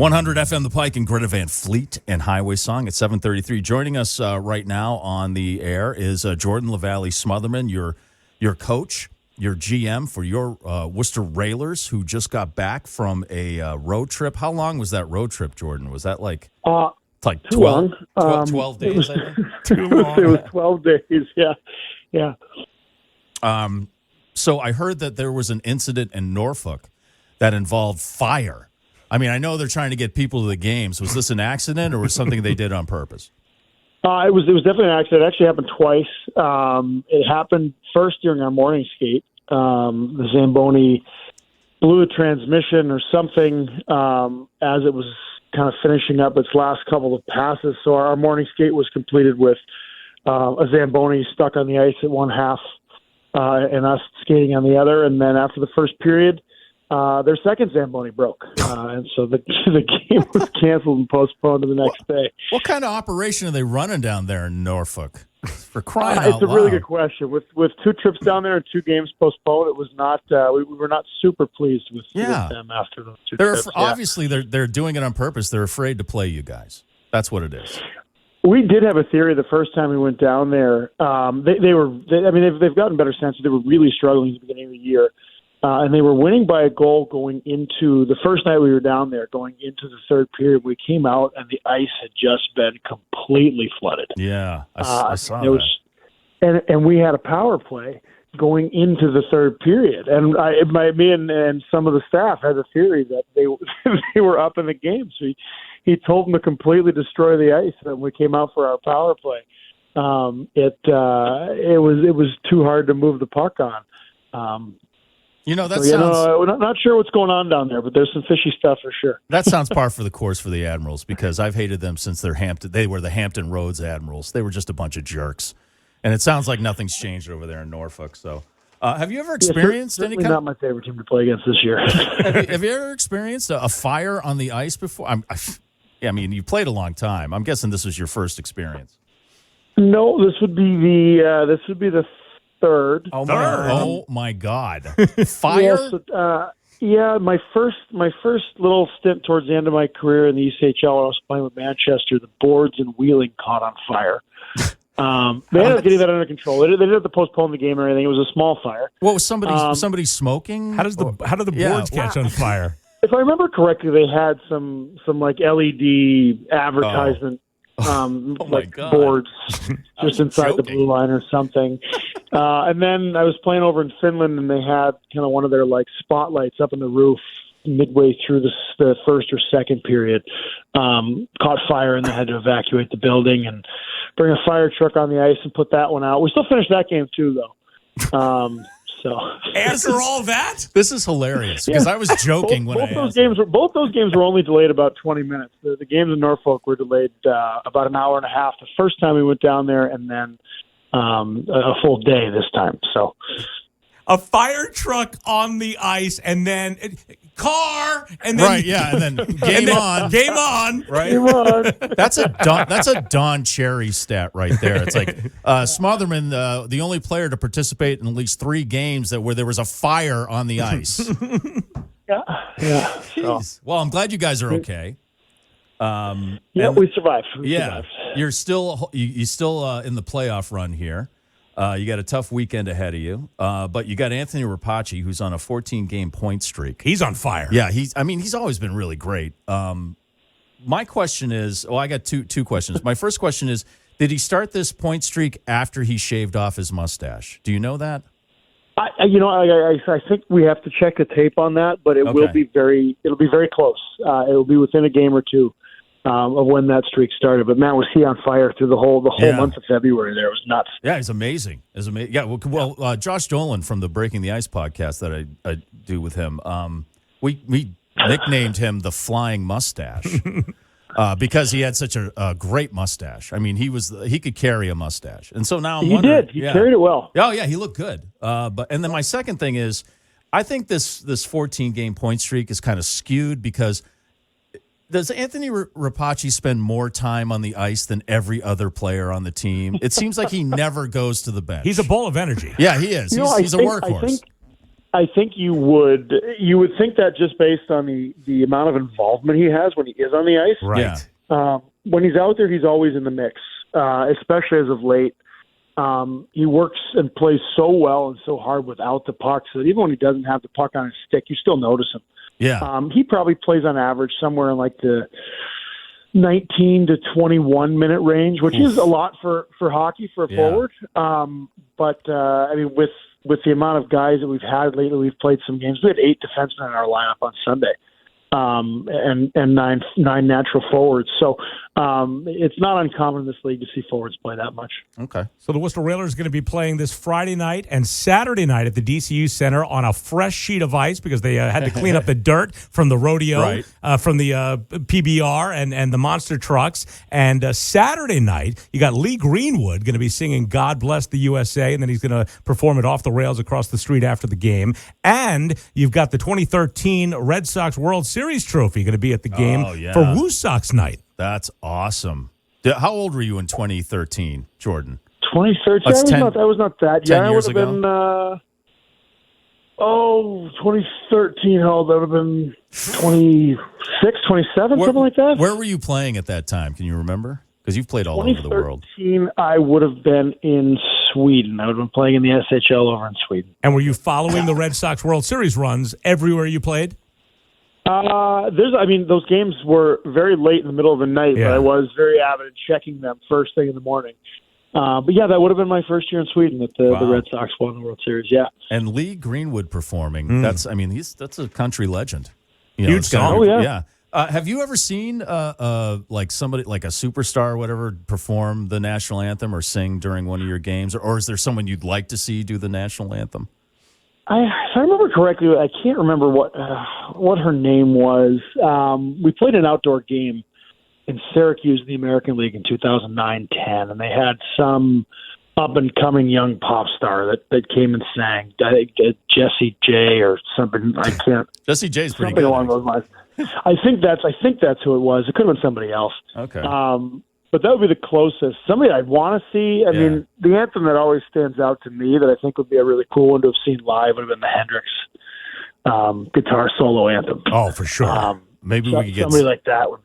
100 FM, The Pike, and Greta Van Fleet and Highway Song at 7:33. Joining us right now on the air is Jordan Lavallee-Smotherman, your coach, your GM for your Worcester Railers, who just got back from a road trip. How long was that road trip, Jordan? Was that like 12 days? I think? Too long. It was 12 days, yeah. So I heard that there was an incident in Norfolk that involved fire. I mean, I know they're trying to get people to the games. Was this an accident or was something they did on purpose? It was definitely an accident. It actually happened twice. It happened first during our morning skate. The Zamboni blew a transmission or something as it was kind of finishing up its last couple of passes. So our morning skate was completed with a Zamboni stuck on the ice at one half and us skating on the other. And then after the first period, their second Zamboni broke, and so the game was canceled and postponed to the next day. What kind of operation are they running down there in Norfolk? For crying out loud. It's a really good question. With 2 trips down there and 2 games postponed, it was not. We were not super pleased with them after those 2 trips. Obviously, they're doing it on purpose. They're afraid to play you guys. That's what it is. We did have a theory the first time we went down there. They've gotten better since. They were really struggling at the beginning of the year. And they were winning by a goal going into the first night we were down there, going into the third period. We came out and the ice had just been completely flooded. Yeah, I saw that. And we had a power play going into the third period. And me and some of the staff had a theory that they were up in the game. So he told them to completely destroy the ice. And we came out for our power play. It was too hard to move the puck on. We're not sure what's going on down there, but there's some fishy stuff for sure. That sounds par for the course for the Admirals because I've hated them since they were the Hampton Roads Admirals. They were just a bunch of jerks. And it sounds like nothing's changed over there in Norfolk. So, have you ever experienced any kind not my favorite team to play against this year. have you ever experienced a fire on the ice before? You played a long time. I'm guessing this was your first experience. No, this would be the third. Oh my God! Fire. My first little stint towards the end of my career in the ECHL, I was playing with Manchester. The boards and wheeling caught on fire. They ended up getting that under control. They didn't have to postpone the game or anything. It was a small fire. What was somebody smoking? How do the boards catch on fire? If I remember correctly, they had some like LED advertisement. Boards just inside the blue line or something. And then I was playing over in Finland, and they had kind of one of their like spotlights up on the roof midway through the first or second period. Caught fire, and they had to evacuate the building and bring a fire truck on the ice and put that one out. We still finished that game too, though. So after all that, this is hilarious because I was joking when both those games were only delayed about 20 minutes. The games in Norfolk were delayed about an hour and a half the first time we went down there, and then a full day this time. So a fire truck on the ice, and then car, and then and then game on, right? Game on. That's a Don Cherry stat right there. It's like Smotherman, the only player to participate in at least 3 games where there was a fire on the ice. Yeah. So. Well, I'm glad you guys are okay. We survived. Survived. You're still in the playoff run here. You got a tough weekend ahead of you, but you got Anthony Repaci, who's on a 14-game point streak. He's on fire. Yeah, he's always been really great. My question is, I got two questions. My first question is, did he start this point streak after he shaved off his mustache? Do you know that? I think we have to check the tape on that, but it'll be very close. It'll be within a game or two. Of when that streak started, but man, was he on fire through the whole month of February? There, it was nuts. Yeah, he's amazing. Yeah, well, Josh Dolan from the Breaking the Ice podcast that I do with him, we nicknamed him the Flying Mustache because he had such a great mustache. I mean, he could carry a mustache, and so now I'm wondering, he carried it well. Oh yeah, he looked good. And then my second thing is, I think this 14-game point streak is kind of skewed because. Does Anthony Repaci spend more time on the ice than every other player on the team? It seems like he never goes to the bench. He's a ball of energy. Yeah, he is. He's a workhorse. I think you would think that just based on the amount of involvement he has when he is on the ice. Right. Yeah. When he's out there, he's always in the mix, especially as of late. He works and plays so well and so hard without the puck, so that even when he doesn't have the puck on his stick, you still notice him. Yeah. He probably plays on average somewhere in like the 19 to 21 minute range, which is a lot for hockey for a forward. But I mean, with the amount of guys that we've had lately, we've played some games. We had 8 defensemen in our lineup on Sunday, and nine natural forwards. So it's not uncommon in this league to see forwards play that much. Okay. So the Worcester Railers are going to be playing this Friday night and Saturday night at the DCU Center on a fresh sheet of ice because they had to clean up the dirt from the rodeo, Right. from the PBR and the monster trucks. And Saturday night, you got Lee Greenwood going to be singing "God Bless the USA," and then he's going to perform it off the rails across the street after the game. And you've got the 2013 Red Sox World Series trophy going to be at the game for Woo Sox night. That's awesome. How old were you in 2013, Jordan? 2013? I was not that young. 10 years I would have been, 2013, how old? That would have been 26, 27, something like that. Where were you playing at that time? Can you remember? Because you've played all over the world. 2013, I would have been in Sweden. I would have been playing in the SHL over in Sweden. And were you following the Red Sox World Series runs everywhere you played? Those games were very late in the middle of the night, but I was very avid in checking them first thing in the morning. But yeah, that would have been my first year in Sweden that the Red Sox won the World Series. Yeah, and Lee Greenwood performing. That's a country legend. Huge song. Yeah. Have you ever seen like somebody like a superstar or whatever perform the national anthem or sing during one of your games, or is there someone you'd like to see do the national anthem? If I remember correctly, I can't remember what her name was. We played an outdoor game in Syracuse in the American League in 2009-10, and they had some up-and-coming young pop star that came and sang. I think Jessie J or something. I can't. Jessie J's pretty something good. Along those lines. I think that's who it was. It could have been somebody else. Okay. But that would be the closest. Somebody I'd want to see. I mean, the anthem that always stands out to me that I think would be a really cool one to have seen live would have been the Hendrix guitar solo anthem. Oh, for sure. Maybe we could get somebody like that would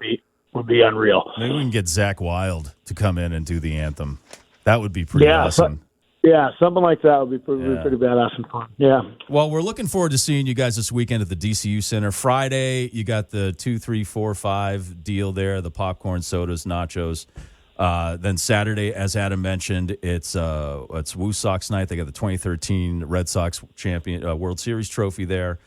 be unreal. Maybe we can get Zach Wilde to come in and do the anthem. That would be pretty awesome. Something like that would be pretty badass and fun. Yeah. Well, we're looking forward to seeing you guys this weekend at the DCU Center. Friday, you got the 2, 3, 4, 5 deal there, the popcorn, sodas, nachos. Then Saturday, as Adam mentioned, it's Woo Sox night. They got the 2013 Red Sox champion World Series trophy there.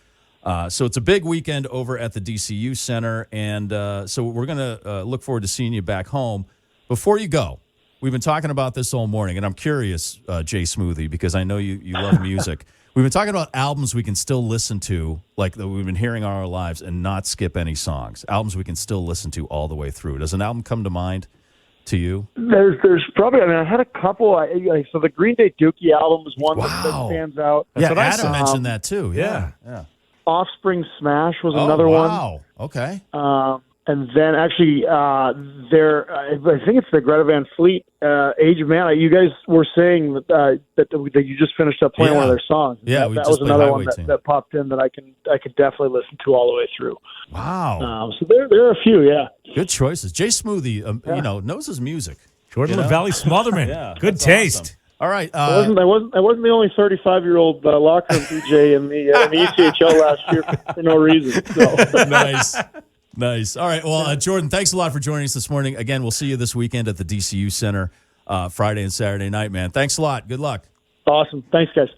So it's a big weekend over at the DCU Center, and so we're going to look forward to seeing you back home. Before you go, we've been talking about this all morning, and I'm curious, Jay Smoothie, because I know you love music. We've been talking about albums we can still listen to, like that we've been hearing all our lives, and not skip any songs. Albums we can still listen to all the way through. Does an album come to mind to you? There's probably. I mean, I had a couple. So the Green Day Dookie album is one that stands out. Yeah, Adam mentioned that too. Yeah. Offspring Smash was another one. Wow. Okay. And then actually, I think it's the Greta Van Fleet, Age of Man. You guys were saying that you just finished up playing one of their songs. Yeah, that was another one that popped in that I can definitely listen to all the way through. Wow. So there are a few, yeah. Good choices. Jay Smoothie, knows his music. Jordan Lavallee-Smotherman. Good taste. Awesome. All right. I wasn't the only 35-year-old locker room DJ in the ECHL last year for no reason. So. Nice. All right. Well, Jordan, thanks a lot for joining us this morning. Again, we'll see you this weekend at the DCU Center, Friday and Saturday night, man. Thanks a lot. Good luck. Awesome. Thanks, guys.